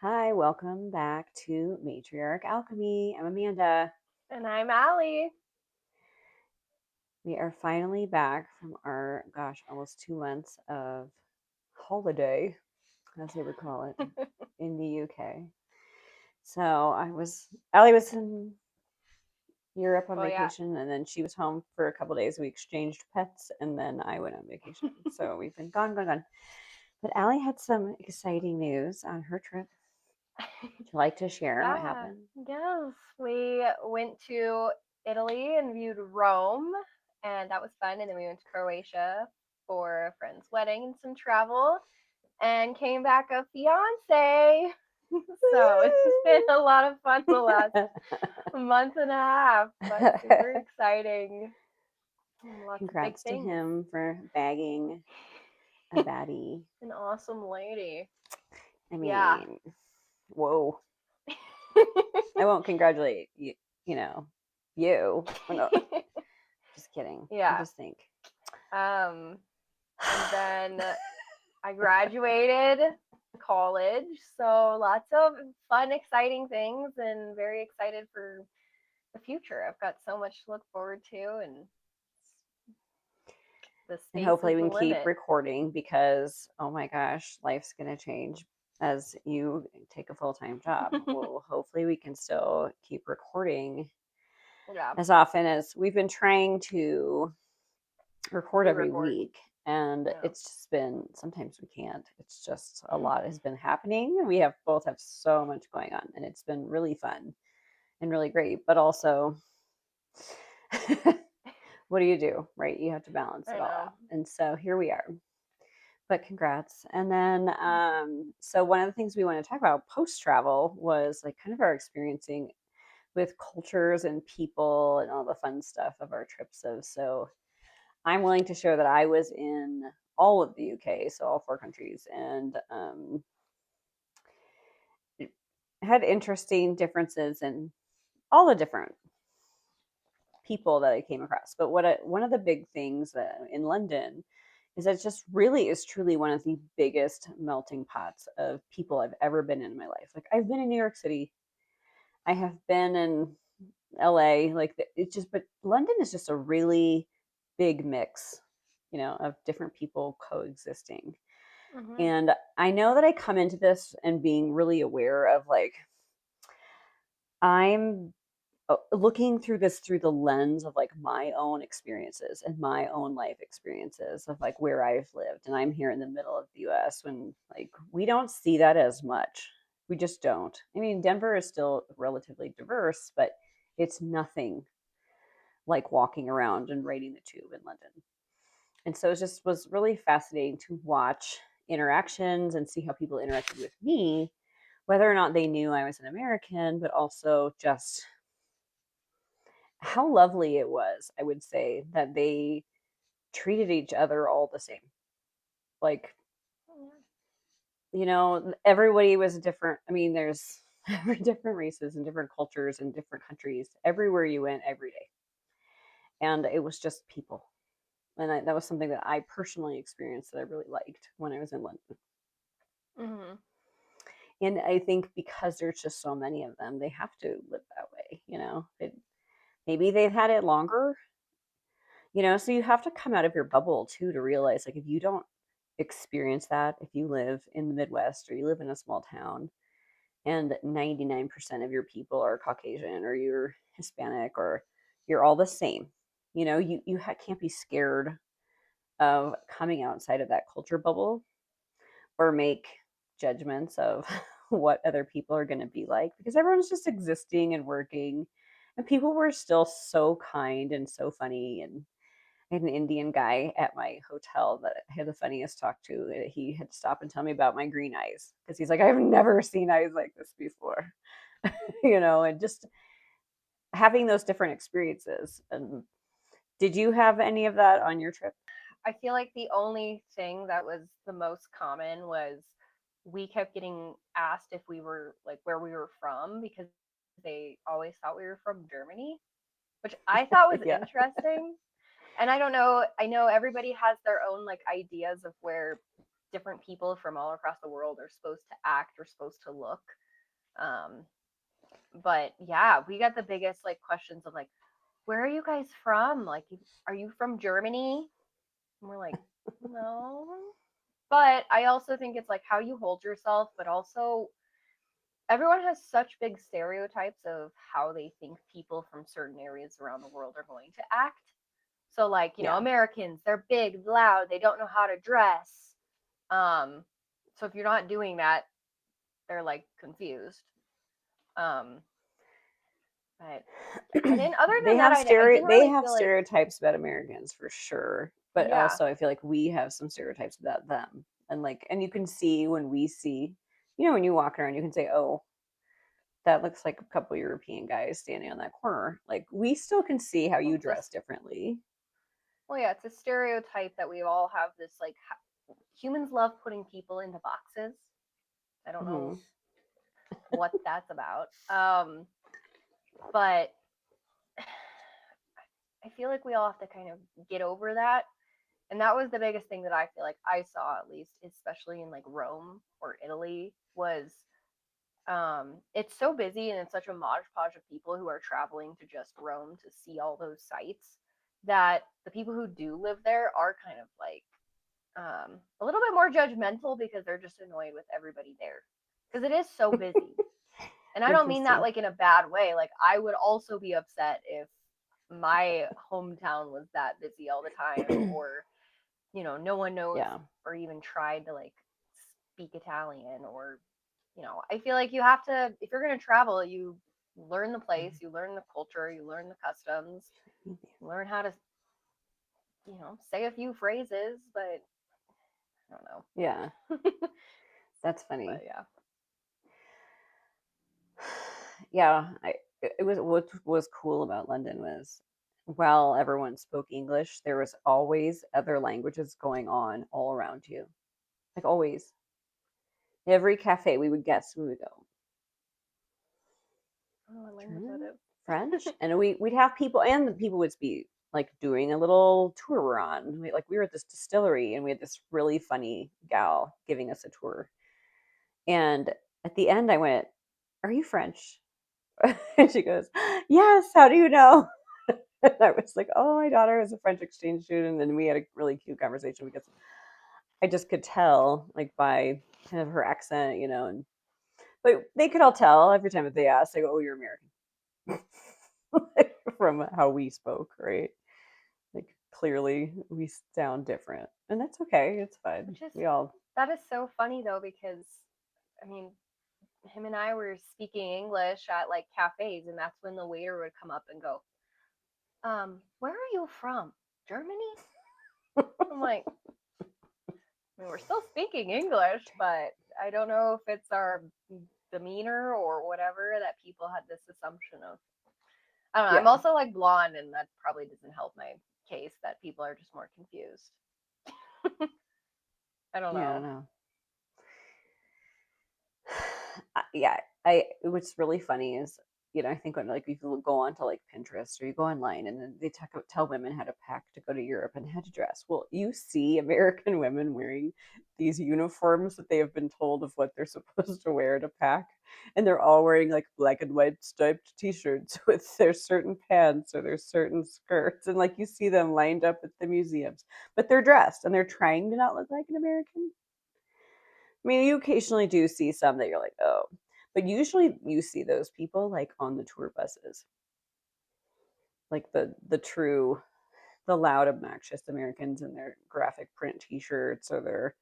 Hi, welcome back to Matriarch Alchemy. I'm Amanda. And I'm Allie. We are finally back from our, almost 2 months of holiday, as they would call it, in the UK. So Allie was in Europe on Well, yeah. vacation, and then she was home for a couple days. We exchanged pets, and then I went on vacation. So we've been gone. But Allie had some exciting news on her trip. Would you like to share what Yeah. happened? Yes. We went to Italy and viewed Rome, and that was fun. And then we went to Croatia for a friend's wedding and some travel, and came back a fiance. So it's been a lot of fun the last month and a half, but super exciting. Lots of big Congrats to things. him for bagging a baddie. An awesome lady. I Yeah. mean, whoa. I won't congratulate you, you know, you. Oh, no, just kidding. I Yeah. just think. Um, and then I graduated college, so lots of fun, exciting things, and very excited for the future. I've got so much to look forward to, and the And space hopefully is we the can keep limit. recording because, oh my gosh, life's going to change as you take a full time job. Well, hopefully we can still keep recording Yeah, as often as we've been trying to record every re-record. week, and Yeah. it's just been, sometimes we can't, it's just a lot has been happening, and we have both have so much going on, and it's been really fun and really great, but also what do you do, right? You have to balance I it all know. out, and so here we are. But congrats. And then so one of the things we want to talk about post travel was like kind of our experiencing with cultures and people and all the fun stuff of our trips. So I'm willing to share that I was in all of the UK, so all four countries, and had interesting differences in all the different people that I came across. But one of the big things that in London is that it just really is truly one of the biggest melting pots of people I've ever been in my life. Like I've been in New York City, I have been in LA, like it's just, but London is just a really big mix, of different people coexisting. Mhm. And I know that I come into this and being really aware of like, I'm looking through this through the lens of like my own experiences and my own life experiences of like where I've lived. And I'm here in the middle of the US when like we don't see that as much. We just don't. I mean, Denver is still relatively diverse, but it's nothing like walking around and riding the tube in London. And so it just was really fascinating to watch interactions and see how people interacted with me, whether or not they knew I was an American, but also just how lovely it was, I would say, that they treated each other all the same. Like, everybody was different. I mean, there's different races and different cultures and different countries everywhere you went every day. And it was just people. And that was something that I personally experienced that I really liked when I was in London. Mhm. And I think because there's just so many of them, they have to live that way. Maybe they've had it longer. So you have to come out of your bubble too to realize like if you don't experience that, if you live in the Midwest or you live in a small town and 99% of your people are Caucasian or you're Hispanic or you're all the same, you can't be scared of coming outside of that culture bubble or make judgments of what other people are going to be like because everyone's just existing and working, and people were still so kind and so funny. And I had an Indian guy at my hotel that I had the funniest talk to. He had to stop and tell me about my green eyes because he's like, I've never seen eyes like this before, and just having those different experiences. And did you have any of that on your trip? I feel like the only thing that was the most common was we kept getting asked if we were like where we were from because they always thought we were from Germany, which I thought was Yeah. interesting. And I don't know, I know everybody has their own like ideas of where different people from all across the world are supposed to act or supposed to look. Um, but yeah, we got the biggest like questions of like, where are you guys from? Like, are you from Germany? And we're like, no. But I also think it's like how you hold yourself, but also everyone has such big stereotypes of how they think people from certain areas around the world are going to act. So like, Yeah. Americans, they're big, loud, they don't know how to dress. Um, so if you're not doing that, they're like confused. Um, but yeah, and then other than that, I didn't They really have feel like, stereotypes about Americans for sure, but yeah, also I feel like we have some stereotypes about them. And like, and you can see when we see, when you walk around, you can say, "Oh, that looks like a couple European guys standing on that corner." Like, we still can see how you well, dress differently. yeah, it's a stereotype that we all have this like humans love putting people into boxes. I don't know Hmm. what that's about. But I feel like we all have to kind of get over that. And that was the biggest thing that I feel like I saw, at least, especially in like Rome or Italy, was it's so busy and it's such a modge podge of people who are traveling to just Rome to see all those sites that the people who do live there are kind of like a little bit more judgmental because they're just annoyed with everybody there because it is so busy. And I don't mean that Interesting. like in a bad way. Like I would also be upset if my hometown was that busy all the time, or no one knows Yeah. or even tried to like speak Italian, or I feel like you have to, if you're going to travel, you learn the place, you learn the culture, you learn the customs, you learn how to say a few phrases, but I don't Yeah, know. that's But funny. yeah. Yeah, it was what was cool about London was while everyone spoke English, there was always other languages going on all around you. Like always. Every cafe we would guess, we would go Oh, what language that German, is. French, and we'd have people, and the people would be like doing a little tour we're on. We were at this distillery, and we had this really funny gal giving us a tour. And at the end, I went, "Are you French?" And she goes, "Yes. How do you know?" And I was like, "Oh, my daughter is a French exchange student," and we had a really cute conversation because I just could tell, like, by kind of her accent, and but they could all tell every time that they asked, they go, "Oh, you're American," like, from how we spoke, right? Like, clearly we sound different, and that's okay. It's fine. Which is, We all, that is so funny though, because I mean, him and I were speaking English at like cafes, and that's when the waiter would come up and go, where are you from? Germany? I'm like, I mean, we're still speaking English, but I don't know if it's our demeanor or whatever that people had this assumption of. I don't know. I'm yeah, also like blonde, and that probably doesn't help my case that people are just more confused. I don't yeah, I don't know. know. Yeah, I what's really funny is, I think when like you go on to like Pinterest or you go online and then they tell women how to pack to go to Europe and how to dress. Well, you see American women wearing these uniforms that they have been told of what they're supposed to wear to pack, and they're all wearing like black and white striped t-shirts with their certain pants or their certain skirts, and like you see them lined up at the museums, but they're dressed and they're trying to not look like an American. I mean, you occasionally do see some that you're like, "Oh," but usually you see those people like on the tour buses, like the loud, obnoxious Americans in their graphic print T-shirts, or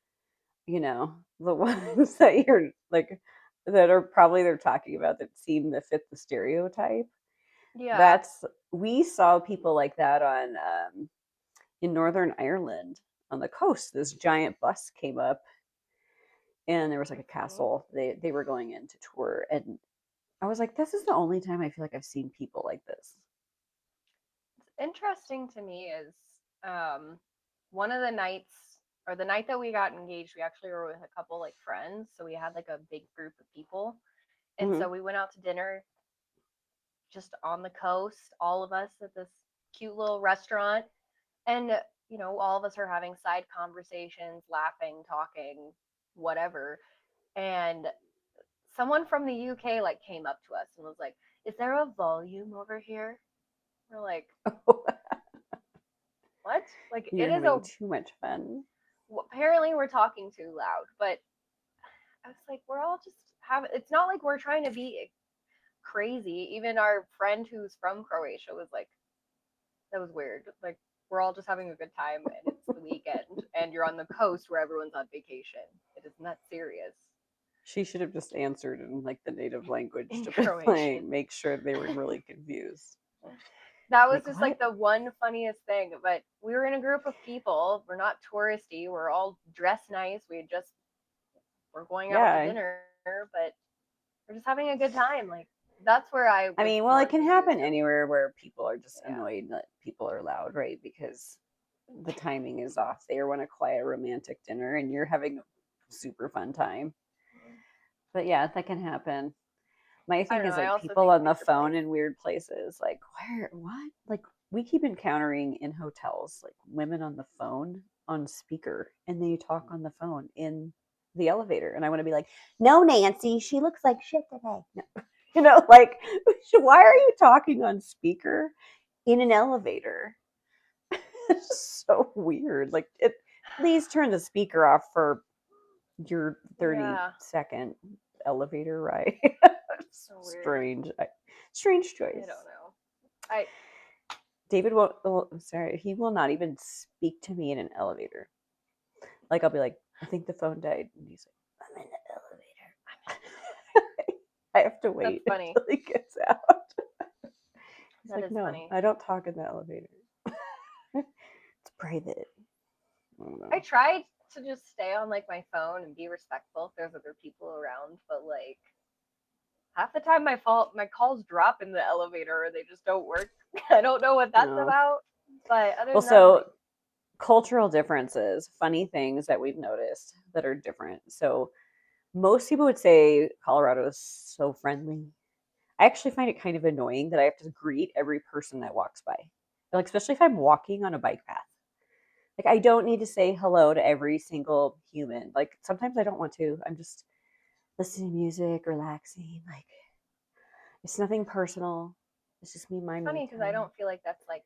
the ones that you're like that are probably they're talking about that seem to fit the stereotype. Yeah. That's We saw people like that on in Northern Ireland on the coast. This giant bus came up, and there was like a That's funny. castle they were going in to tour, and I was like, this is the only time I feel like I've seen people like this. Interesting to me is um, one of the nights, or the night that we got engaged, we actually were with a couple like friends, so we had like a big group of people, and Hmm. so we went out to dinner just on the coast, all of us at this cute little restaurant, and all of us are having side conversations, laughing, talking, whatever. And someone from the UK like came up to us and was like, "Is there a volume over here?" We're like, "What?" Like it You're is having a too much fun. apparently we're talking too loud, but I was like, we're all just having. It's not like we're trying to be crazy. Even our friend who's from Croatia was like, "That was weird." Like we're all just having a good time, and it's the weekend, and you're on the coast where everyone's on vacation. It is not serious She should have just answered in like the native language in to be like, Croatian. make sure they were really confused. That was Like, just like what? the one funniest thing. But we were in a group of people. We're not touristy. We're all dressed nice. We're going out to Yeah. dinner, but we're just having a good time. Like that's where I I was mean, well, it more can confused happen of. anywhere where people are just Yeah. annoyed that people are loud, right? Because the timing is off. They want a quiet, romantic dinner, and you're having a super fun time. But yeah, that can happen. My I thing don't know. is I like also people think on the pick your phone place. in weird places. Like, where, what? Like, we keep encountering in hotels, like women on the phone on speaker, and they talk on the phone in the elevator. And I want to be like, no, Nancy, she looks like shit today. No. Like, why are you talking on speaker in an elevator? It's so weird. Like, please turn the speaker off for your Yeah. 30-second elevator ride. So weird. Strange. Strange I choice. don't know. I David won't, oh, I'm sorry, he will not even speak to me in an elevator. Like, I'll be like, I think the phone died. And he's like, I'm in the elevator. I have to That's wait funny. until he gets out. He's That like, is no, funny. I don't talk in the elevator. It's private. I don't I know. tried to just stay on like my phone and be respectful if there's other people around, but like half the time my calls drop in the elevator or they just don't work. I don't know what that's No. about, but other Well, than that, I'm like, so cultural differences, funny things that we've noticed that are different. So most people would say Colorado is so friendly. I actually find it kind of annoying that I have to greet every person that walks by. Like, especially if I'm walking on a bike path. Like, I don't need to say hello to every single human. Like, sometimes I don't want to. I'm just listening to music, relaxing. Like, it's nothing personal. It's just me it's minding my funny because I time. don't feel like that's like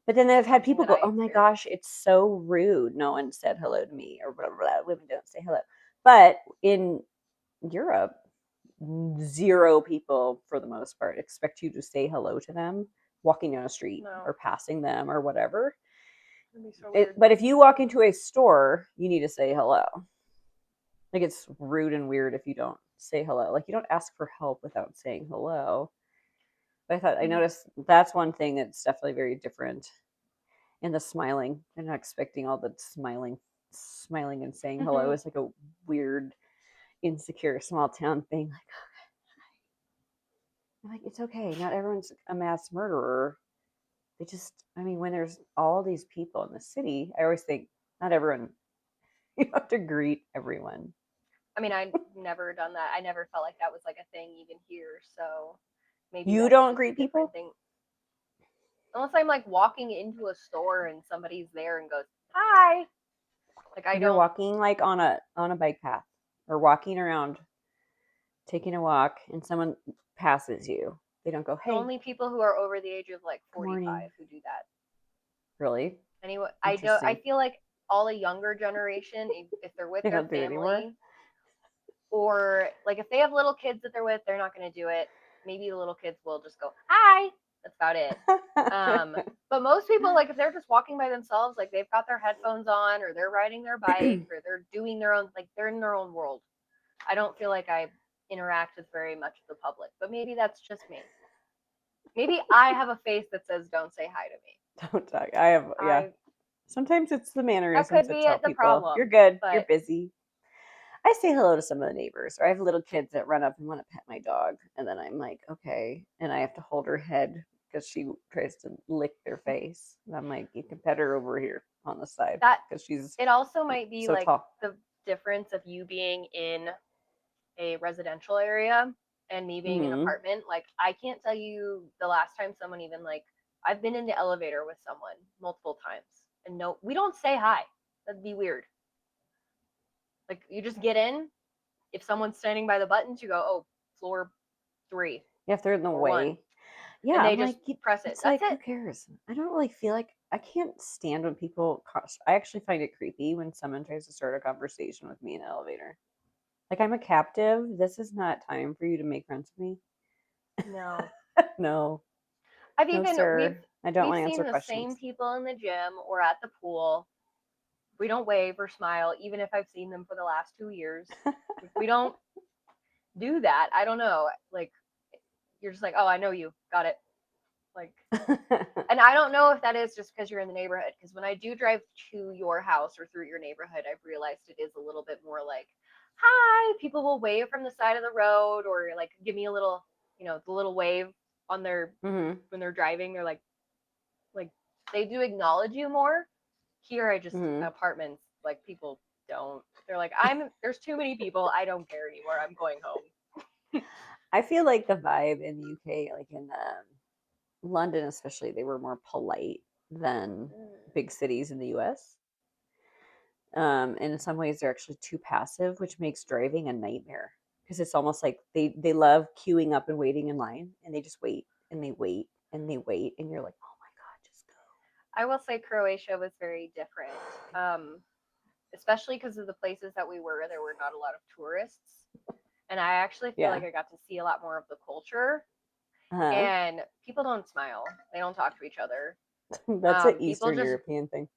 But then I've had something people that go, I "Oh my gosh, experience. it's so rude. No one said hello to me," or blah blah blah. Women don't say hello. But in Europe, zero people, for the most part, expect you to say hello to them walking down a street No, or passing them or whatever. it'd be so weird. But if you walk into a store, you need to say hello. Like, it's rude and weird if you don't say hello. Like, you don't ask for help without saying hello. But I Mm-hmm. noticed that's one thing that's definitely very different in the smiling. I'm not expecting all the smiling and saying hello is like a weird, insecure small town thing. Like, I'm like, it's okay. Not everyone's a mass murderer. They just, I mean, when there's all these people in the city, I always think not everyone, you have to greet everyone. I mean, I never done that. I never felt like that was like a thing even here. So maybe You that's don't just a greet different people? thing. Unless I'm like walking into a store and somebody's there and goes, "Hi." Like I When you're don't. walking like on a bike path or walking around, taking a walk, and someone passes you, they don't go, "Hey, Only people who are over the age of like good morning." 45 who do that. Really Anyway, I don't. I interesting. feel like all a younger generation, if they're with They their don't do it anymore. family, or like if they have little kids that they're with, they're not going to do it. Maybe the little kids will just go hi. That's about it. Um, but most people, like if they're just walking by themselves, like they've got their headphones on, or they're riding their bike, or they're doing their own, like they're in their own world. I don't feel like I interact with very much of the public, but maybe that's just me. Maybe I have a face that says "Don't say hi to me." Don't talk. I have, yeah. I Sometimes it's the That mannerisms could that be tell it, the people you're problem, good, you're but busy. I say hello to some of the neighbors, or I have little kids that run up and want to pet my dog, and then I'm like, okay, and I have to hold her head because she tries to lick their face, and I'm like, you can pet her over here on the side that because she's it also might be so like tall. the difference of you being in a residential area and me being in an Hmm. apartment. Like I can't tell you the last time someone even like I've been in the elevator with someone multiple times and no, we don't say hi. That'd be weird. Like you just get in. If someone's standing by the buttons, you go, oh, floor 3 Yeah, if they're in the or 1, way. Yeah, and they I'm just like, press it. it's That's like, who it. cares? I don't really feel like I can't stand when people. I actually find it creepy when someone tries to start a conversation with me in an elevator. Like I'm a captive. This is not time for you to make friends with me. No, No, I've no, even sir. I don't we've want to seen answer the same questions. people in the gym or at the pool. We don't wave or smile, even if I've seen them for the last 2 years. If we don't do that, I don't know. Like you're just like, oh, I know you, got it. Like, and I don't know if that is just because you're in the neighborhood. Because when I do drive to your house or through your neighborhood, I've realized it is a little bit more like, hi. People will wave from the side of the road or like give me a little, the little wave on their hmm when they're driving. They're like they do acknowledge you more. Here, I just hmm apartments like people don't. They're like, there's too many people. I don't care anymore. I'm going home. I feel like the vibe in the UK, like in London especially, they were more polite than big cities in the US. And in some ways, they're actually too passive, which makes driving a nightmare because it's almost like they love queuing up and waiting in line, and they just wait and they wait and they wait, and you're like, oh my god, just go. I will say Croatia was very different, especially because of the places that we were. There were not a lot of tourists, and I actually feel Yeah, like I got to see a lot more of the culture. uh-huh. And people don't smile; they don't talk to each other. That's an People Eastern just European thing.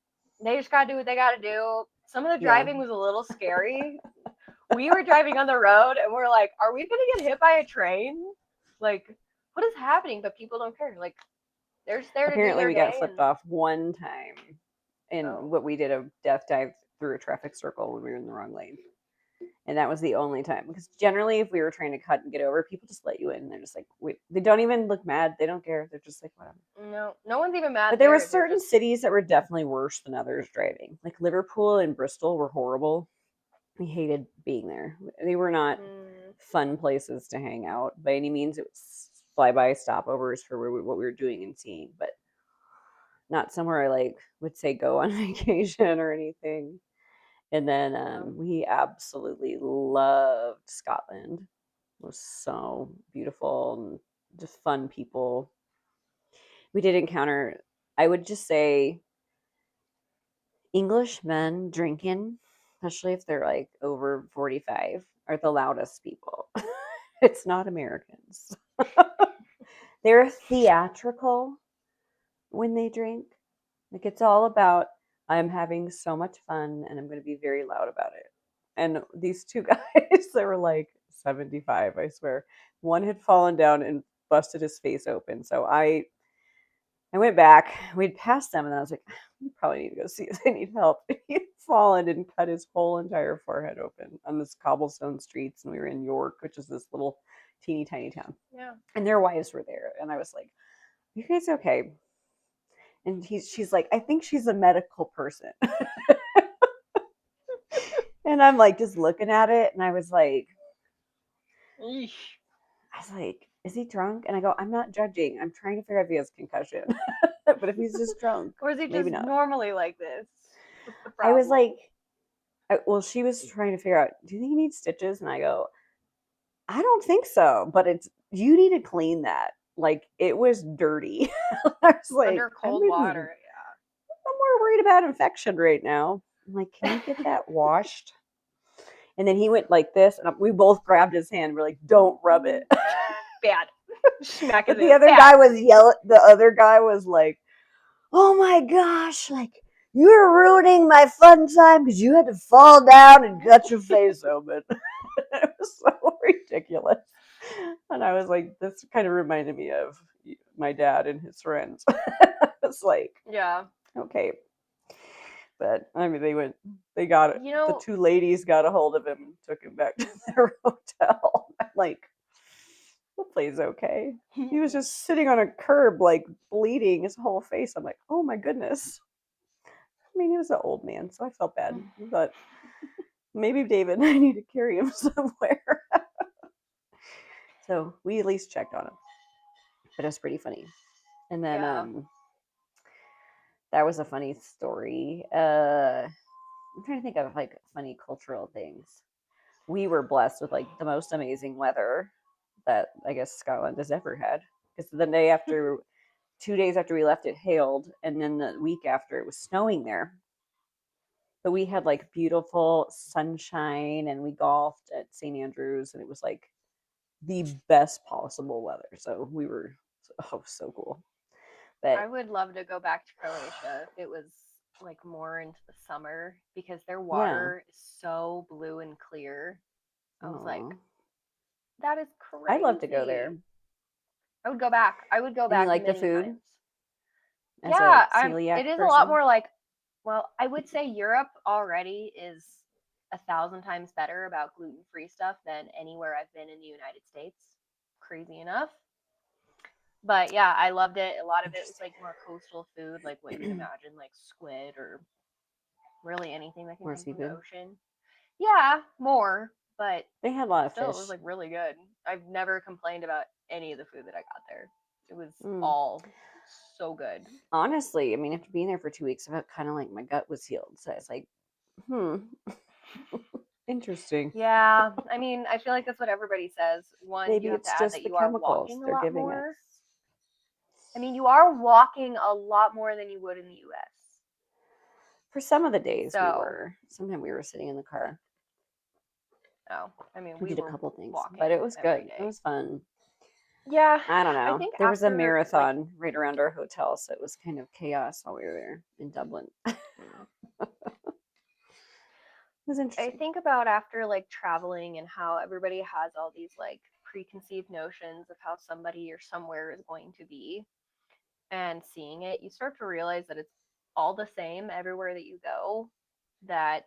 they just gotta do what they gotta do. Some of the Yeah, driving was a little scary. We were driving on the road, and we're like, "Are we gonna get hit by a train? Like, what is happening?" But people don't care. Like, they're just there to do apparently their we got day. flipped And off one time, and oh, what we did a death dive through a traffic circle when we were in the wrong lane. And that was the only time because generally if we were trying to cut and get over, people just let you in and they're just like, wait, they don't even look mad, they don't care, they're just like, whatever. no, no one's even mad But there were there. They're certain just cities that were definitely worse than others driving, like Liverpool and Bristol were horrible. We hated being there. They were not mm, fun places to hang out by any means. It was flyby stopovers for what we were doing and seeing, but not somewhere I like would say go on vacation or anything. And then no. we absolutely loved Scotland. It was so beautiful and just fun people. We did encounter, I would just say, English men drinking, especially if they're like over 45, are the loudest people. It's not Americans. They're theatrical when they drink. Like it's all about I'm having so much fun and I'm going to be very loud about it. And these two guys, they were like 75, I swear. One had fallen down and busted his face open. So I went back. We'd passed them and I was like, you probably need to go see if they need help. He'd fallen and cut his whole entire forehead open on this cobblestone streets. And we were in York, which is this little teeny tiny town. Yeah. And their wives were there. And I was like, you guys okay? And she's like, I think she's a medical person. And I'm like just looking at it and Eesh. I was like, is he drunk? And I go, I'm not judging. I'm trying to figure out if he has concussion. But if he's just drunk, Or is he maybe just not. normally like this? What's the I was problem? like, well, she was trying to figure out, do you think he needs stitches? And I go, I don't think so, but you need to clean that. Like it was dirty. I was like, Under cold water, yeah. I'm more worried about infection right now. I'm like, can you get that washed? And then he went like this, and we both grabbed his hand. We're like, don't rub it. Bad. Smack his But the hand. other Bad. guy was yelling. The other guy was like, oh my gosh, like you're ruining my fun time because you had to fall down and cut your face open. It was so ridiculous. And I was like, this kind of reminded me of my dad and his friends. It's like, Yeah. okay. But I mean, they got it. You The know, two ladies got a hold of him and took him back to their hotel. I'm like, hopefully okay. He was just sitting on a curb, like bleeding his whole face. I'm like, oh my goodness. I mean, he was an old man, so I felt bad. But maybe David, I need to carry him somewhere. So we at least checked on him. But it was pretty funny. And then yeah. that was a funny story. I'm trying to think of like funny cultural things. We were blessed with like the most amazing weather that I guess Scotland has ever had. Because the day after, 2 days after we left, it hailed, and then the week after, it was snowing there. But we had like beautiful sunshine, and we golfed at St. Andrews, and it was like the best possible weather. So we were, oh, so cool. But I would love to go back to Croatia if it was like more into the summer because their yeah, water is so blue and clear. I was like, oh, that is I'd love to go crazy. there. I would go back. I would go And you back like the many food times. as a Yeah, it celiac is a lot person? more like, well, I would say Europe already is 1,000 times better about gluten-free stuff than anywhere I've been in the United States. Crazy enough. But yeah, I loved it. A lot of it was Interesting. like more coastal food, like what you'd imagine, like squid or really anything that can More come from the seafood. ocean. Yeah, more, but They had a lot of still, it was fish. like really good. I've never complained about any of the food that I got there. It was Mm. all so good. Honestly, I mean, after being there for 2 weeks, I felt kind of like my gut was healed. So it's like, hmm, interesting. Yeah, I mean, I feel like that's what everybody says. One, you Maybe have to it's add just that the you are chemicals walking a they're lot giving more. us. I mean, you are walking a lot more than you would in the US. For some of the days we So, were. Sometimes we were sitting in the car. oh, I mean, We we did a were couple things, but it walking was every good. It day. was fun. Yeah, I don't I know. think There was a after like, marathon right around our hotel, so it was kind of chaos while we were there in Dublin. It mm, was I interesting. think about after like traveling and how everybody has all these like preconceived notions of how somebody or somewhere is going to be, and seeing it, you start to realize that it's all the same everywhere that you go, that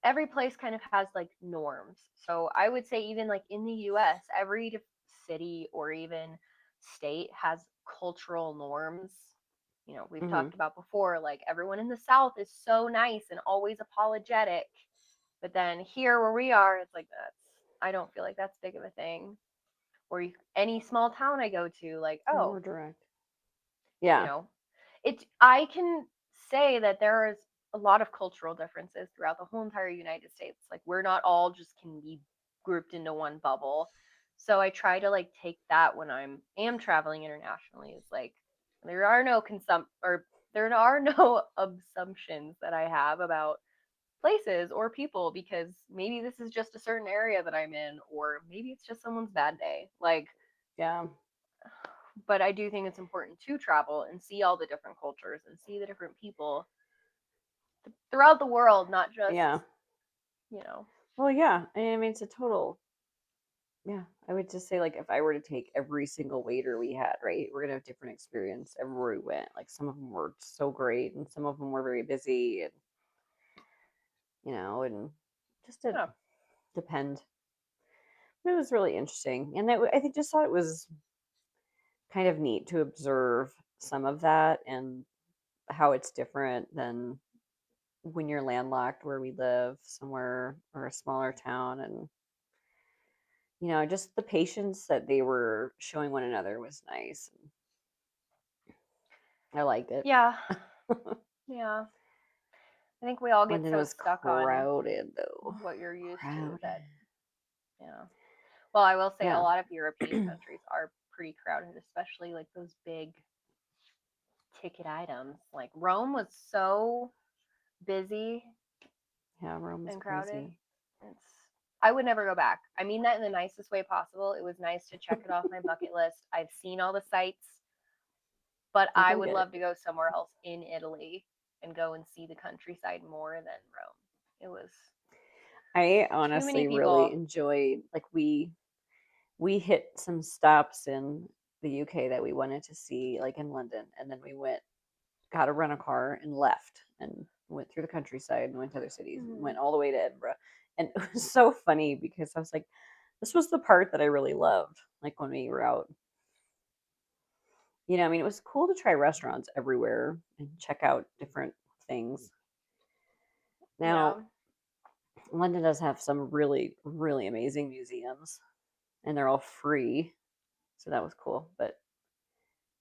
every place kind of has like norms. So I would say even like in the US, every city or even state has cultural norms. You know, we've Hmm. talked about before, like everyone in the South is so nice and always apologetic. But then here where we are, it's like that's I don't feel like that's big of a thing. Or any small town I go to, like, More oh, direct. you Yeah. know, I can say that there is a lot of cultural differences throughout the whole entire United States. Like we're not all just can be grouped into one bubble. So I try to like take that when am traveling internationally. It's like there are no there are no assumptions that I have about places or people because maybe this is just a certain area that I'm in or maybe it's just someone's bad day. Like, Yeah. but I do think it's important to travel and see all the different cultures and see the different people throughout the world, not just, Yeah. you know. Well, yeah. I mean, it's a total. Yeah. I would just say, like, if I were to take every single waiter we had, right, we're going to have different experience everywhere we went. Like, some of them were so great, and some of them were very busy, and just to Yeah. depend. But it was really interesting. And I think just thought it was kind of neat to observe some of that and how it's different than when you're landlocked where we live somewhere or a smaller town. And just the patience that they were showing one another was nice. I liked it. Yeah. Yeah. I think we all get London so was stuck on crowded though. what you're used to Crowded. that, yeah. Well, I will say a Yeah. lot of European countries are pretty crowded, especially like those big ticket items. Like Rome was so busy Yeah, Rome was and crowded. crazy. It's I would never go back. I mean that in the nicest way possible. It was nice to check it off my bucket list. I've seen all the sites, but Well, I go would get it. love to go somewhere else in Italy and go and see the countryside more than Rome. It was I too many honestly really people. enjoyed, like, we hit some stops in the UK that we wanted to see, like in London, and then we got to rent a car and left and went through the countryside and went to other cities and Mm, went all the way to Edinburgh. And it was so funny because I was like, this was the part that I really loved. Like when we were out, I mean, it was cool to try restaurants everywhere and check out different things. yeah. Now, London does have some really, really amazing museums, and they're all free. So that was cool. But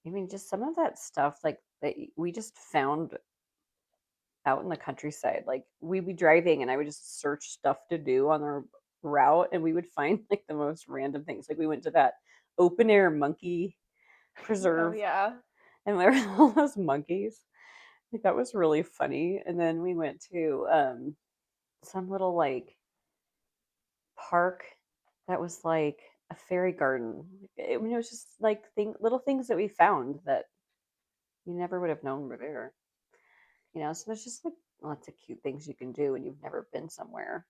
I mean, just some of that stuff like that we just found out in the countryside. Like we'd be driving and I would just search stuff to do on our route and we would find like the most random things. Like we went to that open air monkey Oh preserve yeah. and there were all those monkeys. Like that was really funny. And then we went to some little like park that was like a fairy garden. I mean, it was just like little things that we found that you never would have known were there. So there's just like lots of cute things you can do when you've never been somewhere.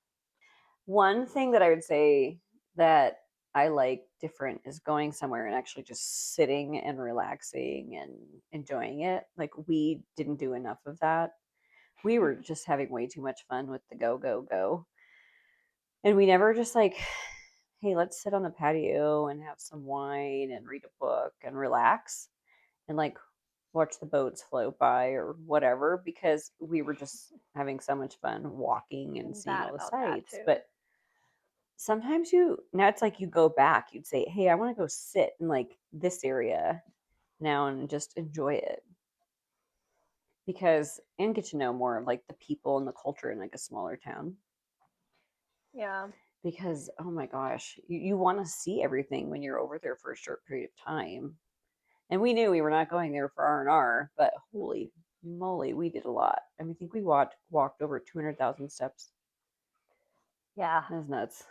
One thing that I would say that I like different is going somewhere and actually just sitting and relaxing and enjoying it. Like we didn't do enough of that. We were just having way too much fun with the go go go. And we never just like, hey, let's sit on the patio and have some wine and read a book and relax and like watch the boats float by or whatever because we were just having so much fun walking and I'm seeing bad all the about that sights. too. But sometimes now it's like you go back, you'd say, hey, I want to go sit in like this area now and just enjoy it because and get to know more of like the people and the culture in like a smaller town Yeah. because oh my gosh, you want to see everything when you're over there for a short period of time. And we knew we were not going there for R&R, but holy moly, we did a lot. I mean, I think we walked over 200,000 steps. Yeah. That's nuts.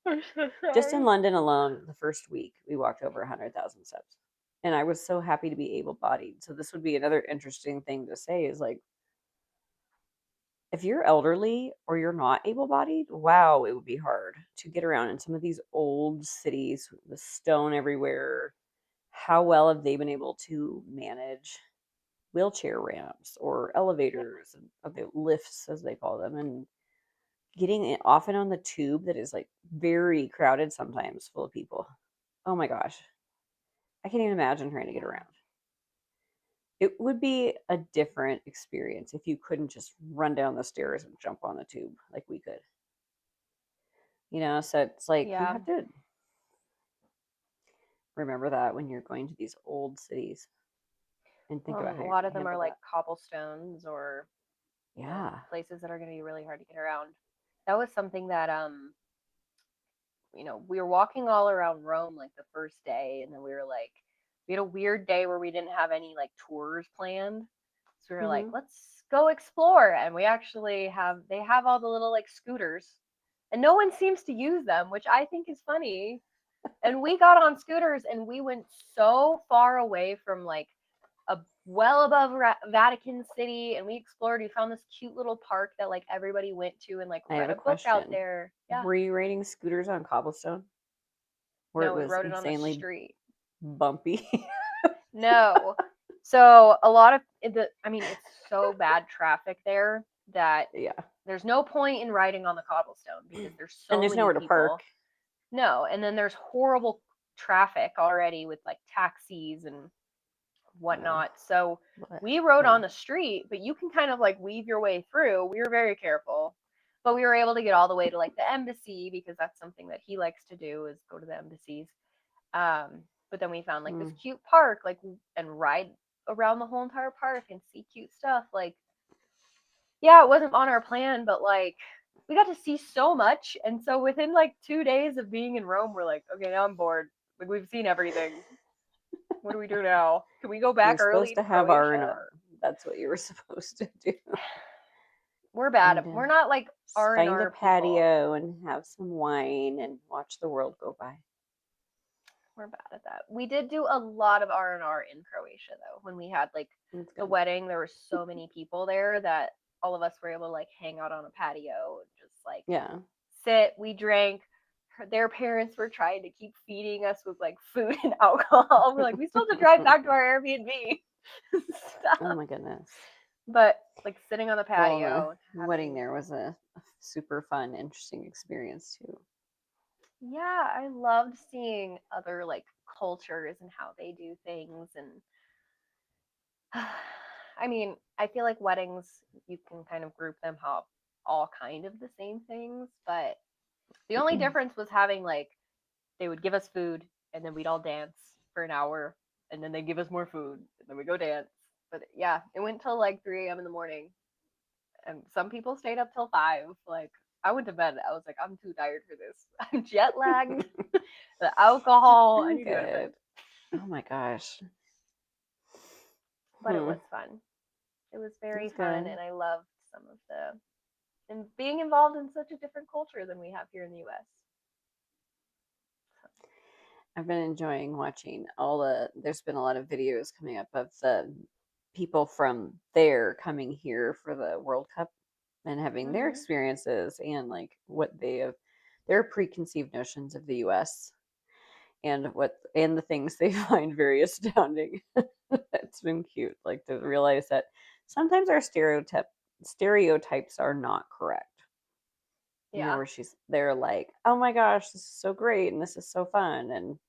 I'm so Just in sorry. London alone, the first week, we walked over 100,000 steps. And I was so happy to be able-bodied. So this would be another interesting thing to say is like if you're elderly or you're not able-bodied, wow, it would be hard to get around in some of these old cities with stone everywhere. How well have they been able to manage wheelchair ramps or Yeah. elevators and the lifts as they call them and getting it off and on the tube that is like very crowded sometimes full of people. Oh my gosh, I can't even imagine trying to get Yeah. around. It would be a different experience if you couldn't just run down the stairs and jump on the tube like we could. So it's like you Yeah. have to remember that when you're going to these old cities and think about A how you're lot going of to them are handle like that. cobblestones or, Yeah. places that are going to be really hard to get around. That was something that we were walking all around Rome like the first day, and then we had a weird day where we didn't have any like tours planned. So we were like, Hmm. let's go explore. And we actually they have all the little like scooters, and no one seems to use them, which I think is funny. And we got on scooters and we went so far away from like well above Vatican City, and we explored. We found this cute little park that like everybody went to and like I have read a a book out question. there. Yeah. Were you riding scooters on cobblestone where it No, we was rode it on the insanely street. bumpy? No. So a lot of I mean, it's so bad traffic there that Yeah. there's no point in riding on the cobblestone because there's And so there's many nowhere to park. people. No, and then there's horrible traffic already with like taxis and Oh, whatnot. So what? we rode Yeah. on the street, but you can kind of like weave your way through. We were very careful, but we were able to get all the way to like the embassy because that's something that he likes to do is go to the embassies. But then we found like this Mm. cute park, like and ride around the whole entire park and see cute stuff. Like, yeah, it wasn't on our plan, but like we got to see so much. And so within like 2 days of being in Rome, we're like, okay, now I'm bored. Like we've seen everything. What do we do now? Can we go You back were supposed early to to have R and Croatia? R. That's what you were supposed to do. We're bad. And We're not like R and find a R people. patio and have some wine and watch the world go by. We're bad at that. We did do a lot of R&R in Croatia though. When we had like That's the good. wedding, there were so many people there that all of us were able to like hang out on a patio and just like Yeah. sit. We drank. Their parents were trying to keep feeding us with like food and alcohol. We're like, we still have to drive back to our Airbnb. Oh Stop. my goodness. But like sitting on the Well, the patio and wedding having, there was a super fun, interesting experience too. yeah, I loved seeing other like cultures and how they do things. And I mean, I feel like weddings, you can kind of group them all kind of the same things, but the only difference was having like they would give us food and then we'd all dance for an hour and then they give us more food, and then we go dance. But yeah, it went till like 3 a.m. in the morning, and some people stayed up till 5. Like I went to bed. I was like, I'm too tired for this. I'm jet lagged. The alcohol. I Oh, need to go to bed. good. Oh my gosh. But it Hmm. was fun. It was very That's fun, good. and I loved some of the and being involved in such a different culture than we have here in the U.S. I've been enjoying watching there's been a lot of videos coming up of the people from there coming here for the World Cup and having their Mm-hmm. experiences and like what their preconceived notions of the US and the things they find very astounding. It's been cute, like to realize that sometimes our stereotypes are not correct. Yeah, Where they're like, oh my gosh, this is so great and this is so fun. And,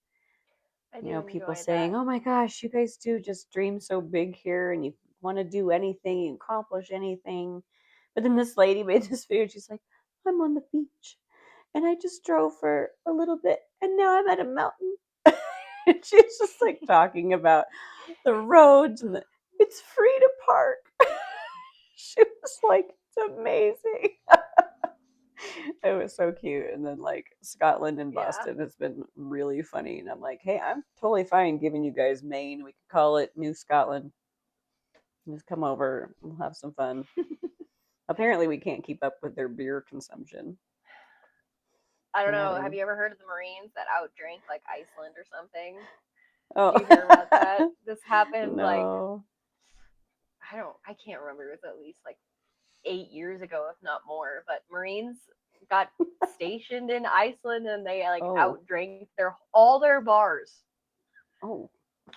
I do people enjoy saying, that. oh my gosh, you guys do just dream so big here and you want to do anything, you accomplish anything. But then this lady made this video, she's like, I'm on the beach and I just drove for a little bit and now I'm at a mountain. And she's just like talking about the roads and it's free to park. She was like, it's amazing. It was so cute. And then like Scotland and Yeah. Boston has been really funny. And I'm like, hey, I'm totally fine giving you guys Maine. We could call it New Scotland. Just come over. We'll have some fun. Apparently, we can't keep up with their beer consumption. I don't They're know. Have having you ever heard of the Marines that outdrank like Iceland or something? Did oh you hear about that? This happened like no I can't remember. It was at least like 8 years ago, if not more. But Marines got stationed in Iceland and they like oh outdrank all their bars. oh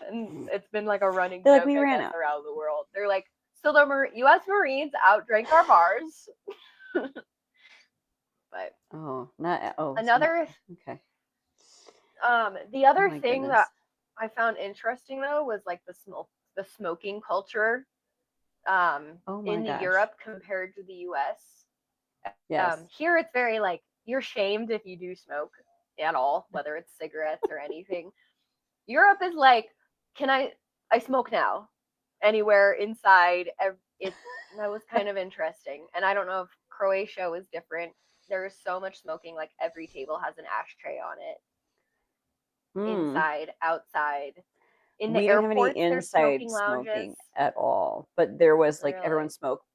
And it's been like a running they're like joke, we I ran guess, out. around the world. They're like, so the U.S. Marines outdrank our bars. But Oh not oh so not another, okay. the Oh other my thing that goodness. I found interesting though was like the smoking culture Oh my in the gosh. Europe compared to the U.S. Yes. Here it's very like you're shamed if you do smoke at all, whether it's cigarettes or anything. Europe is like, can I smoke now? Anywhere inside. It that was kind of interesting, and I don't know if Croatia was different. There is so much smoking, like every table has an ashtray on it. Hmm. Inside, outside, in the We didn't have any airports, there's inside smoking smoking lounges. at all, but there was like everyone Really? smoked.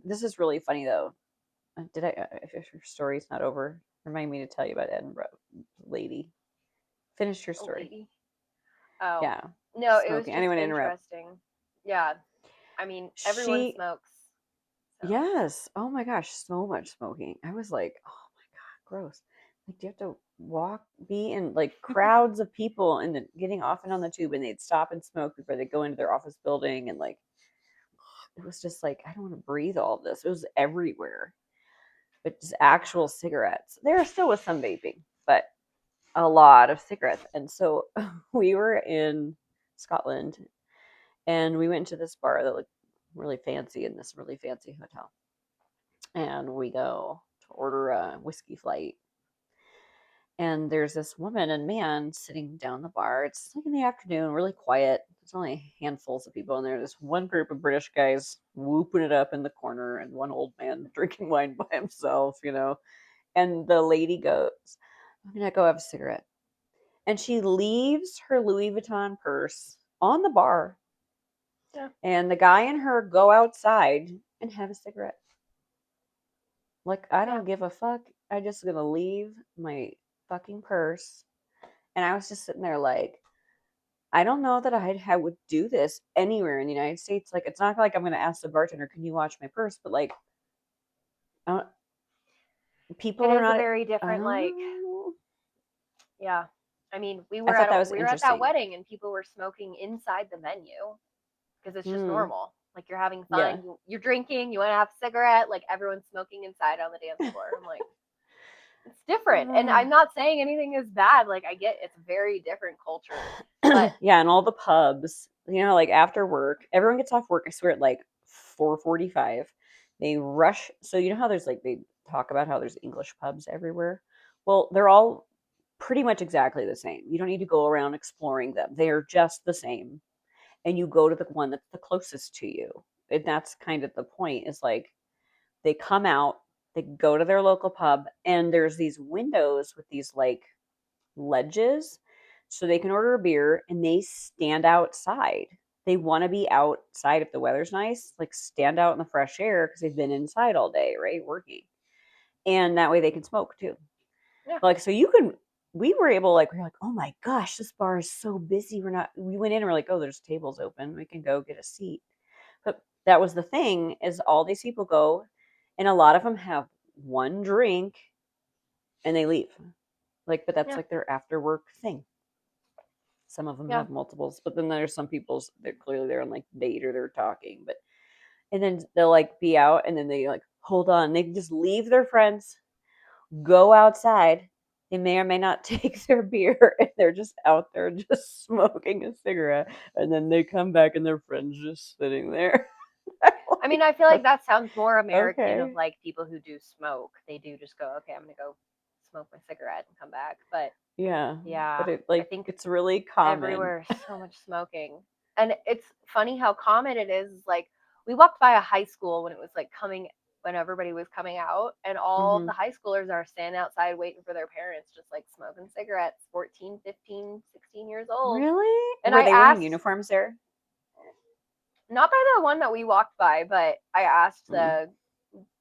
This is really funny though. Did I? If your story's not over, remind me to tell you about Edinburgh lady. Finish your A story. lady? Oh, Yeah, no, it was smoking. just Anyone interrupt? interesting. Yeah, I mean, everyone She smokes, so yes. Oh my gosh, so much smoking. I was like, oh my god, gross. Like, do you have to be in like crowds of people and then getting off and on the tube, and they'd stop and smoke before they go into their office building, and like it was just like I don't want to breathe all of this. It was everywhere, but just yeah. actual cigarettes. There still was some vaping, but a lot of cigarettes. And so we were in Scotland, and we went to this bar that looked really fancy in this really fancy hotel. And we go to order a whiskey flight. And there's this woman and man sitting down the bar. It's like in the afternoon, really quiet. There's only handfuls of people, and there's this one group of British guys whooping it up in the corner, and one old man drinking wine by himself. And the lady goes, I'm gonna go have a cigarette. And she leaves her Louis Vuitton purse on the bar, Yeah. and the guy and her go outside and have a cigarette. Like, I Yeah. don't give a fuck. I just gonna leave my fucking purse. And I was just sitting there like, I don't know that I would do this anywhere in the United States. Like, it's not like I'm gonna ask the bartender, "Can you watch my purse?" But like, uh, people It are is a not. very I different don't like know. yeah. I mean, I thought that was we were at that interesting. wedding and people were smoking inside the venue because it's just Hmm. normal. Like you're having Yeah. fun, you're drinking, you want to have a cigarette, like everyone's smoking inside on the dance floor. I'm like, it's different. And I'm not saying anything is bad. Like I get it's a very different culture. But Yeah, and all the pubs, like after work, everyone gets off work, I swear, at like 4:45. They rush. So, you know how they talk about how there's English pubs everywhere? Well, they're all pretty much exactly the same. You don't need to go around exploring them. They are just the same. And you go to the one that's the closest to you. And that's kind of the point is like they come out, they go to their local pub, and there's these windows with these like ledges so they can order a beer and they stand outside. They want to be outside if the weather's nice, like stand out in the fresh air because they've been inside all day, right? Working. And that way they can smoke too. Yeah. Like, so you can, we were able, like, we are like, oh my gosh, this bar is so busy. We went in and we're like, oh, there's tables open. We can go get a seat. But that was the thing is all these people go and a lot of them have one drink and they leave. Like, but that's Yeah. like their after work thing. Some of them Yeah. have multiples, but then there's some people's they're clearly they're on like date or they're talking, but and then they'll like be out and then they like hold on. They can just leave their friends, go outside. They may or may not take their beer and they're just out there just smoking a cigarette and then they come back and their friends just sitting there. I mean, Like, I feel like that sounds more American of okay. like people who do smoke. They do just go, okay, I'm gonna go smoke my cigarette and come back. But Yeah. yeah, But it I like think it's really common. everywhere so much smoking. And it's funny how common it is. Like we walked by a high school when it was like coming when everybody was coming out and all Hmm. the high schoolers are standing outside waiting for their parents just like smoking cigarettes, 14, 15, 16 years old. Really? And Were I they wearing asked, uniforms there? not by the one that we walked by, but I asked Mm.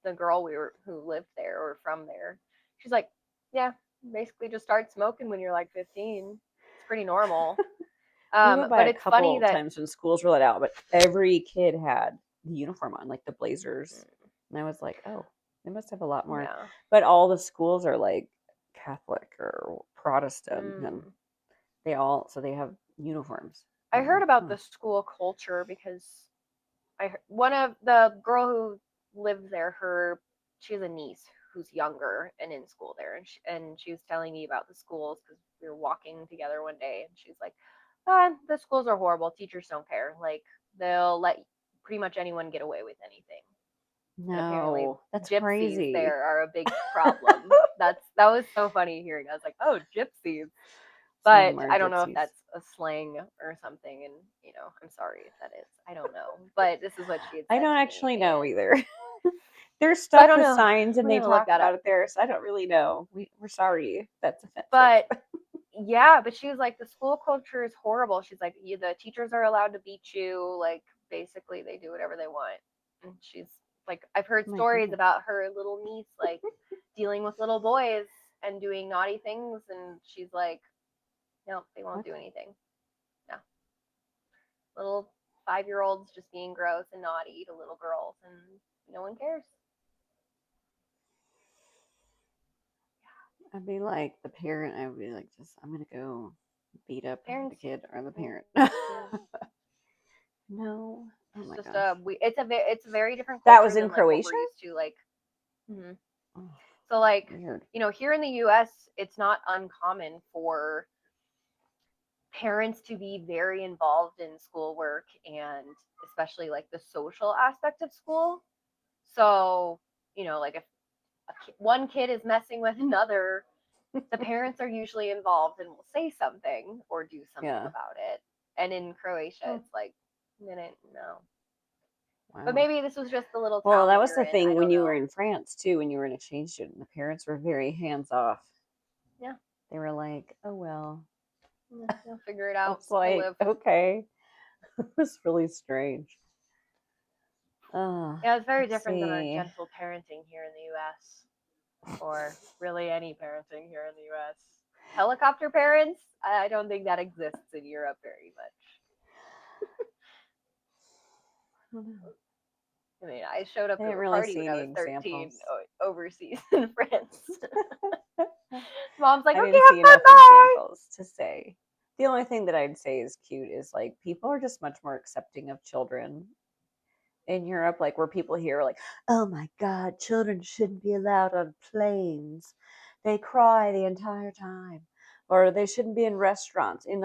the girl who lived there or from there. She's like, yeah, basically just start smoking when you're like 15. It's pretty normal. We went by But a it's funny couple that times when schools were let out, but every kid had the uniform on, like the blazers. And I was like, oh, they must have a lot more. yeah. But all the schools are like Catholic or Protestant, and Mm. so they have uniforms. I I'm heard like, about huh. the school culture because one of the girl who lives there, she has a niece who's younger and in school there, and she was telling me about the schools because we were walking together one day, and she's like, the schools are horrible. Teachers don't care. Like they'll let pretty much anyone get away with anything. And apparently, No, that's gypsies crazy. there are a big problem. That was so funny hearing. I was like, oh, gypsies. Some of them But are I don't know if gypsies. that's a slang or something, and I'm sorry if that is. I don't know, but this is what she had I said don't to me, actually know and either. There's so I stuff don't with know. signs and I'm they gonna look talk that about up. it there, so I don't really know. We're sorry if that's offensive. But yeah, but she was like, the school culture is horrible. She's like, the teachers are allowed to beat you. Like basically, they do whatever they want. And she's like, I've heard My stories goodness. about her little niece like dealing with little boys and doing naughty things, and she's like, no, they won't What? do anything. No, little 5 year olds just being gross and naughty to little girls, and no one cares. I'd be like the parent. I would be like, just I'm gonna go beat up the Parents, kid or the mm, parent. yeah, No. Oh it's my just gosh. it's a very different That was culture in than like what we're Croatia. used to. Like, mm-hmm. Oh, So like, weird. here in the US, it's not uncommon for parents to be very involved in schoolwork and especially like the social aspect of school. So, like if one kid is messing with another, the parents are usually involved and will say something or do something Yeah. about it. And in Croatia, Oh, it's like, no. But wow. maybe this was just the little Well, town that that we was were the in. I thing when don't you were know. in France too. When you were an exchange student, the parents were very hands off. Yeah, They were like, "Oh well." you'll figure it I out. was You'll like, live. "Okay." It was really strange. Yeah, it's very Let's different than our see. gentle parenting here in the US, or really any parenting here in the US. Helicopter parents, I don't think that exists in Europe very much. I don't know. I mean, I showed up I to didn't a really party see when I any was 13 examples. overseas in France. Mom's like, I okay, didn't have see fun, enough bye. examples to say. The only thing that I'd say is cute is like people are just much more accepting of children in Europe, like where people here are like, "Oh my God, children shouldn't be allowed on planes. They cry the entire time," or they shouldn't be in restaurants. In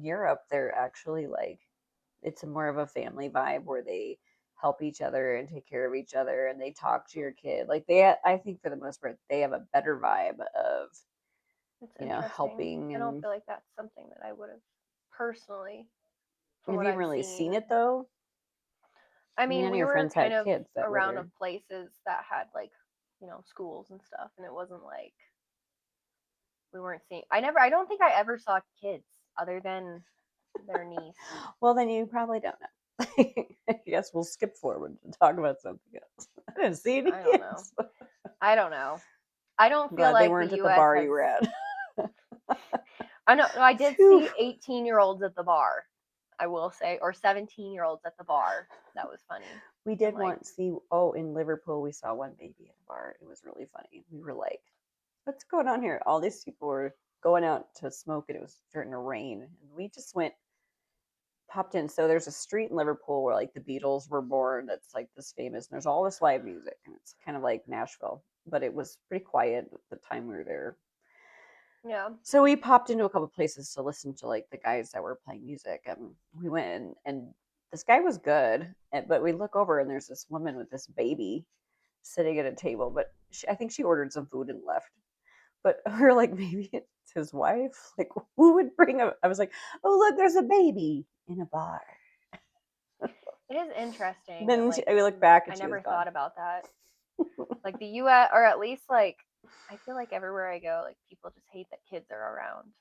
Europe, they're actually like it's a more of a family vibe where they help each other and take care of each other and they talk to your kid. Like I think for the most part, they have a better vibe of. It's interesting. helping. I don't And feel like that's something that I would have personally, from have what you I've really seen seen. it though? I I mean, mean, none of we your were friends kind had of kids that around later. of places that had like, schools and stuff, and it wasn't like we weren't seeing. I don't think I ever saw kids other than their niece. Well, then you probably don't know. I guess we'll skip forward to talk about something else. I didn't see any I don't know. kids. I don't know. I don't I'm feel glad they like the weren't at the U.S. bar has. you were at. I know. I did Phew. see 18-year-olds at the bar. I will say, or 17-year-olds at the bar. That was funny. We I'm did like, once see, in Liverpool, we saw one baby at a bar. It was really funny. We were like, what's going on here? All these people were going out to smoke and it was starting to rain. And we just popped in. So there's a street in Liverpool where like the Beatles were born. That's like this famous. And there's all this live music, and it's kind of like Nashville, but it was pretty quiet at the time we were there. yeah. So we popped into a couple places to listen to like the guys that were playing music, and we went and this guy was good, but we look over and there's this woman with this baby sitting at a table, but I think she ordered some food and left. But we're like, maybe it's his wife. Like, who would bring a? I was like, oh look, there's a baby in a bar. It is interesting. Then Like, we looked back I and she was never gone. thought about that. Like the U.S., or at least like, I feel like everywhere I go, like people just hate that kids are around.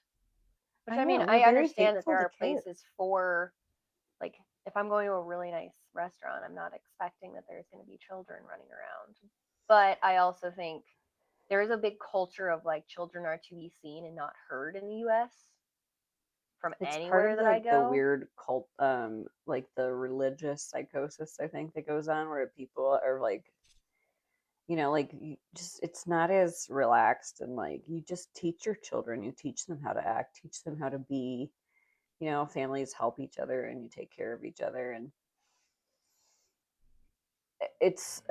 Which I I mean, know we're I very understand that hateful there to are kids. places for, like, if I'm going to a really nice restaurant, I'm not expecting that there's going to be children running around. But I also think there is a big culture of like children are to be seen and not heard in the US from It's part anywhere of that I the go. weird cult, like the religious psychosis, I think, that goes on where people are like, like you just it's not as relaxed, and like you just teach your children, you teach them how to act, teach them how to be, families help each other and you take care of each other, and it's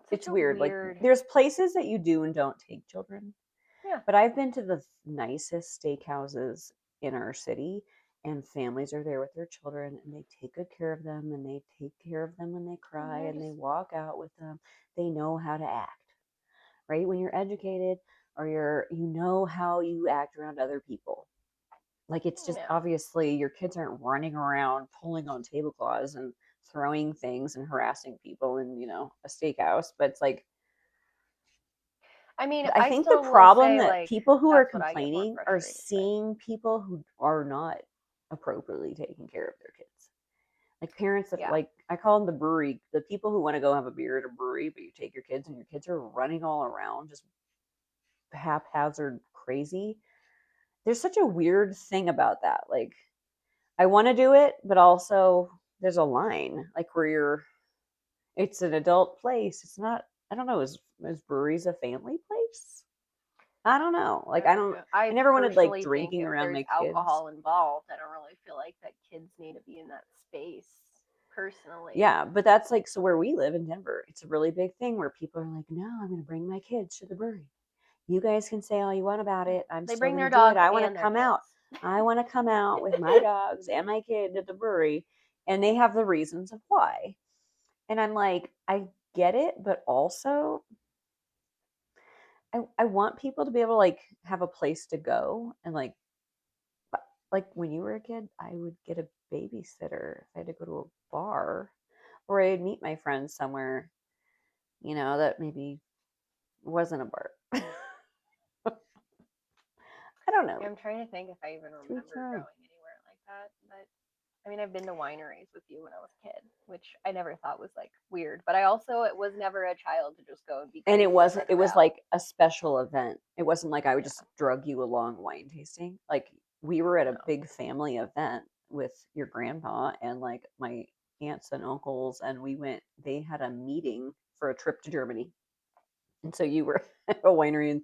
Such it's a weird. Like weird, there's places that you do and don't take children. yeah. But I've been to the nicest steakhouses in our city, and families are there with their children, and they take good care of them, and they take care of them when they cry, They're and they just, walk out with them. They know how to act, right? When you're educated, or you know how you act around other people. Like it's just yeah. obviously your kids aren't running around pulling on tablecloths and throwing things and harassing people in, a steakhouse, but it's like I mean, I I think the still will problem say that like people who are that's what I get more complaining are frustrated with. seeing people who are not appropriately taking care of their kids. Like parents that, Yeah. like, I call them the brewery, the people who want to go have a beer at a brewery, but you take your kids and your kids are running all around just haphazard crazy. There's such a weird thing about that. Like, I want to do it, but also there's a line, like where it's an adult place. It's not, I don't know, is breweries a family place? I don't know. Like I I never wanted like personally think drinking if around there's my kids. alcohol involved, I don't really feel like that kids need to be in that space personally. Yeah, but that's like so where we live in Denver, it's a really big thing where people are like, "No, I'm going to bring my kids to the brewery. You guys can say all you want about it. I'm They still bring going to their do it. dogs I want to and their come out. kids. I want to come out with my dogs and my kid at the brewery." And they have the reasons of why. And I'm like, I get it, but also I want people to be able to like have a place to go, and like when you were a kid, I would get a babysitter if I had to go to a bar, or I'd meet my friends somewhere, that maybe wasn't a bar. I don't know. I'm trying to think if I even To each remember their own. going anywhere like that, but I mean, I've been to wineries with you when I was a kid, which I never thought was like weird, but I also it was never a child to just go and be And it crazy and wasn't. run It was around. like a special event. It wasn't like I would Yeah, just drug you along wine tasting. Like we were at a no. big family event with your grandpa and like my aunts and uncles, and we went. They had a meeting for a trip to Germany. And so you were at a winery and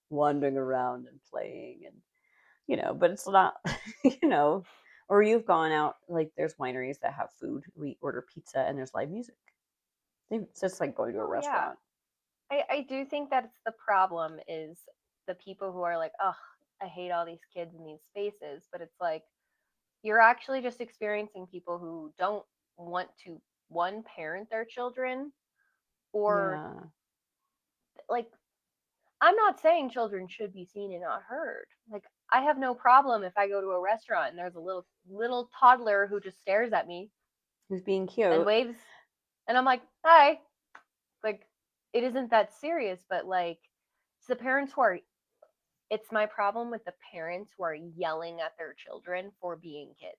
wandering around and playing, and but it's not, you know, or you've gone out, like there's wineries that have food. We order pizza and there's live music. It's just like going to a Well, yeah, restaurant. I do think that's the problem is the people who are like, oh, I hate all these kids in these spaces, but it's like you're actually just experiencing people who don't want to one parent their children or Yeah. like I'm not saying children should be seen and not heard. Like I have no problem if I go to a restaurant and there's a little toddler who just stares at me Who's being and cute. waves, and I'm like, "Hi." Like it isn't that serious, but like it's the parents who are, it's my problem with the parents who are yelling at their children for being kids.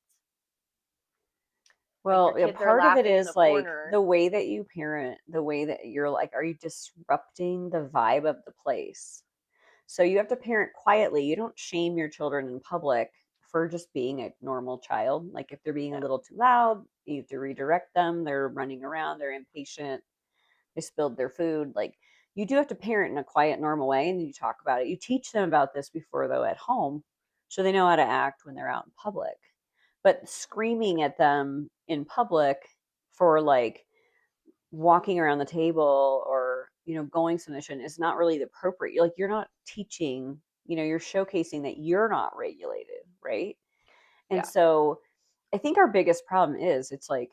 Like your Well, yeah, kids are part of it laughing in the is like corner. the way that you parent, the way that you're like, are you disrupting the vibe of the place? So you have to parent quietly. You don't shame your children in public for just being a normal child. Like if they're being a Yeah. little too loud, you have to redirect them. They're running around, they're impatient, they spilled their food. Like you do have to parent in a quiet, normal way, and you talk about it. You teach them about this before, though, at home, so they know how to act when they're out in public. But screaming at them in public for like walking around the table or going submission is not really the appropriate. Like you're not teaching. You're showcasing that you're not regulated, right? And Yeah. so I think our biggest problem is it's like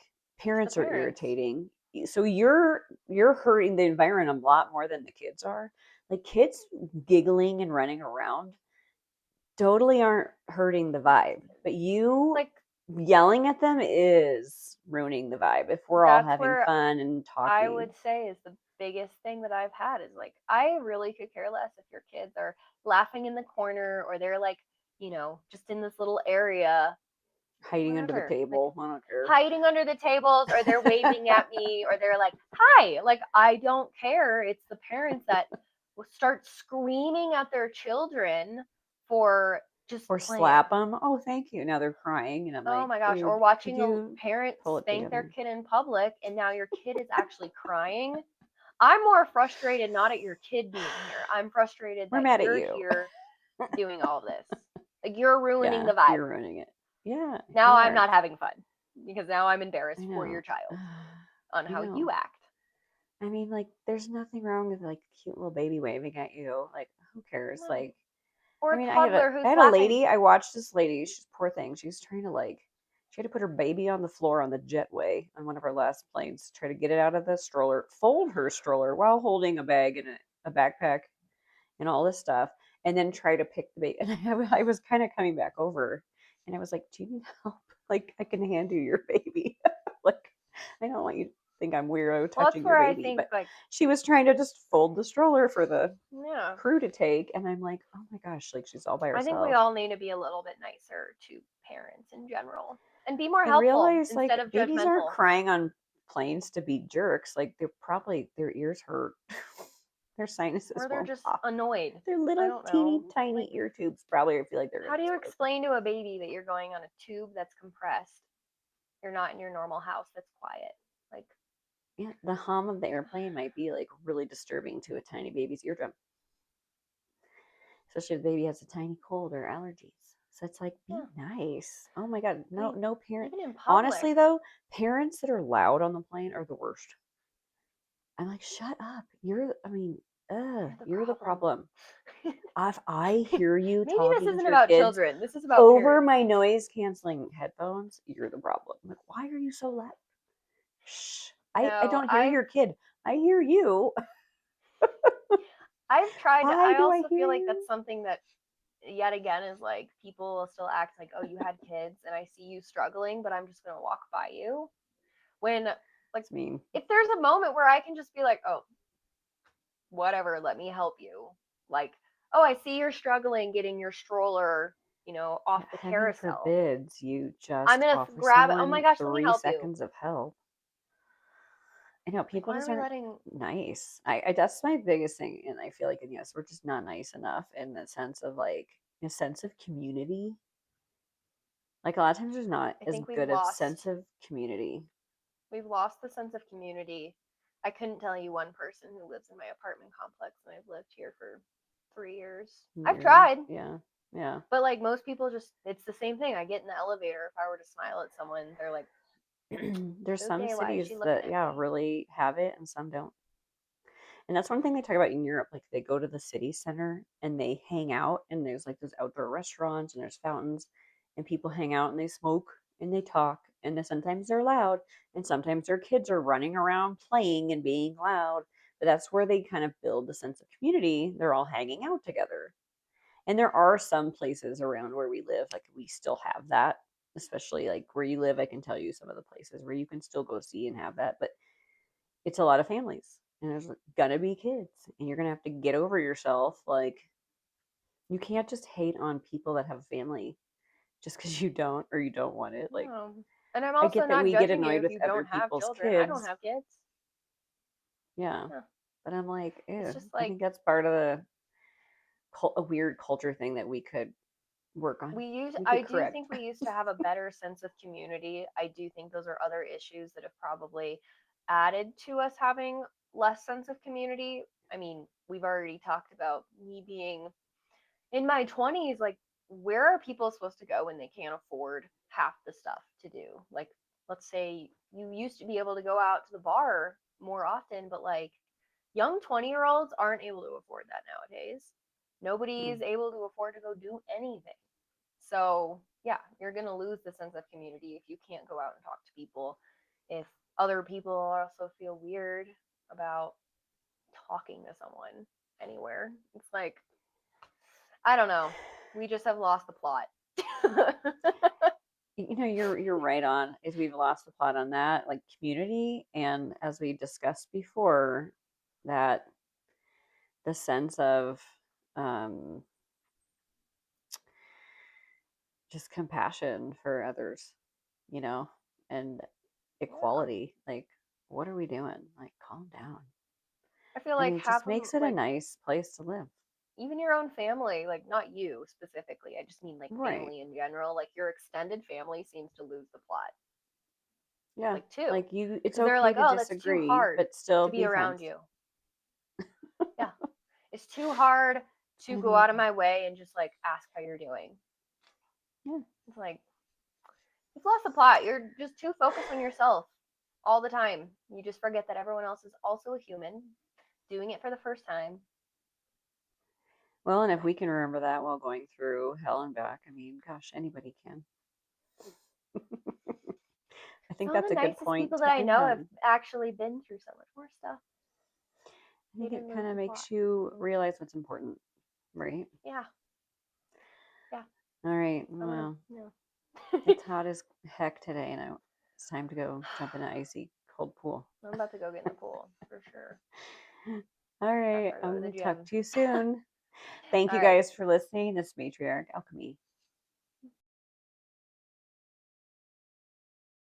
It's the parents are parents. irritating. So you're hurting the environment a lot more than the kids are. Like kids giggling and running around totally aren't hurting the vibe, but you Like yelling at them is ruining the vibe if we're all that's having where fun and I talking. would say is the biggest thing that I've had is like I really could care less if your kids are laughing in the corner or they're like, just in this little area, Hiding under the whatever. Like table, I don't care. hiding under the tables or they're waving at me or they're like, "Hi." Like I don't care. It's the parents that will start screaming at their children for just Or playing. slap them. Oh, thank you. Now they're crying, and I'm Oh like, my gosh, or dude, could watching a you parent pull it spank their together? kid in public and now your kid is actually crying. I'm more frustrated not at your kid being here. I'm frustrated We're that mad at you're you. here doing all of this. Like you're ruining Yeah, the vibe. you're ruining it. Yeah, Now you I'm are. not having fun because now I'm I embarrassed for your know. child on I how know. you act. I mean, like, there's nothing wrong with like a cute little baby waving at you. Like, who cares? No. Like, Or I a mean, I had a toddler I who's had a laughing. lady. I watched this lady. She's poor thing. She's trying to like. She had to put her baby on the floor on the jetway on one of our last planes. Try to get it out of the stroller, fold her stroller while holding a bag and a backpack and all this stuff, and then try to pick the baby. And I was kind of coming back over, and I was like, "Do you need help? Like, I can hand you your baby. Like, I don't want you to think I'm weirdo Well, that's touching your where I baby." think But like, she was trying to just fold the stroller for the yeah, crew to take, and I'm like, "Oh my gosh!" Like she's all by I think we herself. all need to be a little bit nicer to parents in general and be more And helpful realize instead like of babies aren't judgmental. crying on planes to be jerks. Like they're probably their ears hurt. Their sinuses Or they're won't just pop. annoyed. They're I little don't teeny know. tiny Like, ear tubes probably feel like they're how gonna do you explode. explain to a baby that you're going on a tube that's compressed? You're not in your normal house that's quiet. Like, Yeah, the hum of the airplane might be like really disturbing to a tiny baby's eardrum, especially if the baby has a tiny cold or allergies. So it's like, be yeah, nice. Oh my God, I no, mean, no parent. even in public. Honestly, though, parents that are loud on the plane are the worst. I'm like, shut up. I mean, You're the you're the problem. problem. If I hear you Maybe this talking to isn't your about kids children. This is about over parents. my noise canceling headphones, you're the problem. I'm like, why are you so loud? Shh. I No, don't hear your kid. I hear you. I've tried to, Why I do I also hear feel like you? that's something that yet again is like people will still act like, oh, you had kids and I see you struggling, but I'm just gonna walk by you. When like It's mean. if there's a moment where I can just be like, oh, whatever, let me help you. Like, oh, I see you're struggling getting your stroller, off But the heaven carousel. forbids you I'm just gonna offer grab it. Oh my someone gosh, let me three help you. seconds of help. I know Like, people why are just we aren't letting? nice. I that's my biggest thing, and I feel like in US we're just not nice enough in the sense of like a sense of community. Like a lot of times there's not I as think good of sense of community. we've lost the sense of community. I couldn't tell you one person who lives in my apartment complex, and I've lived here for 3 years. I've Years. tried, Yeah. Yeah. but like most people, just it's the same thing. I get in the elevator. If I were to smile at someone, they're like, There's some "Okay, why is cities she looking that at yeah me?" really have it and some don't. And that's one thing they talk about in Europe. Like they go to the city center and they hang out, and there's like those outdoor restaurants and there's fountains, and people hang out and they smoke and they talk. And then sometimes they're loud, and sometimes their kids are running around playing and being loud. but that's where they kind of build the sense of community. They're all hanging out together. And there are some places around where we live, like we still have that, especially like where you live. I can tell you some of the places where you can still go see and have that, but it's a lot of families and there's gonna be kids and you're gonna have to get over yourself. Like, you can't just hate on people that have family just because you don't or you don't want it. Like, No. And I'm I also get that not we get judging you annoyed if with you other don't have people's children. I don't kids. have kids. Yeah. Yeah. But I'm like, It's ew, just I like think that's part of a weird culture thing that we could work on. We I could do correct. think we used to have a better sense of community. I do think those are other issues that have probably added to us having less sense of community. I mean, we've already talked about me being in my 20s, like, where are people supposed to go when they can't afford half the stuff to do? Like, let's say you used to be able to go out to the bar more often, but like young 20-year-olds aren't able to afford that nowadays. Nobody's Mm. able to afford to go do anything. So, yeah, you're going to lose the sense of community if you can't go out and talk to people. If other people also feel weird about talking to someone anywhere, it's like, I don't know. We just have lost the plot. You're right on. Is we've lost the plot on that, like community, and as we discussed before, that the sense of um, just compassion for others, you know, and Yeah. equality. Like, what are we doing? Like, calm down. I feel I like mean, it just half of, makes it a like, nice place to live. even your own family, like, not you specifically, I just mean, like, Right. family in general, like, your extended family seems to lose the plot. Yeah. Like, too. Like, it's Because they're okay like, to oh, that's too disagree, hard but still to be be around friends. you. Yeah. It's too hard to go out of my way and just, like, ask how you're doing. Yeah. It's like, you've lost the plot. You're just too focused on yourself all the time. You just forget that everyone else is also a human doing it for the first time. Well, and if we can remember that while going through hell and back, I mean, gosh, anybody can. I think Some of that's the a good nicest point people that to I end know have on. actually been through so much more stuff. I They think it didn't lose kind of the plot. makes you realize what's important, right? Yeah, yeah. All right. I want Well, to, no. it's hot as heck today, and it's time to go jump in an icy cold pool. I'm about to go get in the pool for sure All right. after I go I'm to the going to talk gym. to you soon. Thank All you right. guys for listening. This is Matriarch Alchemy.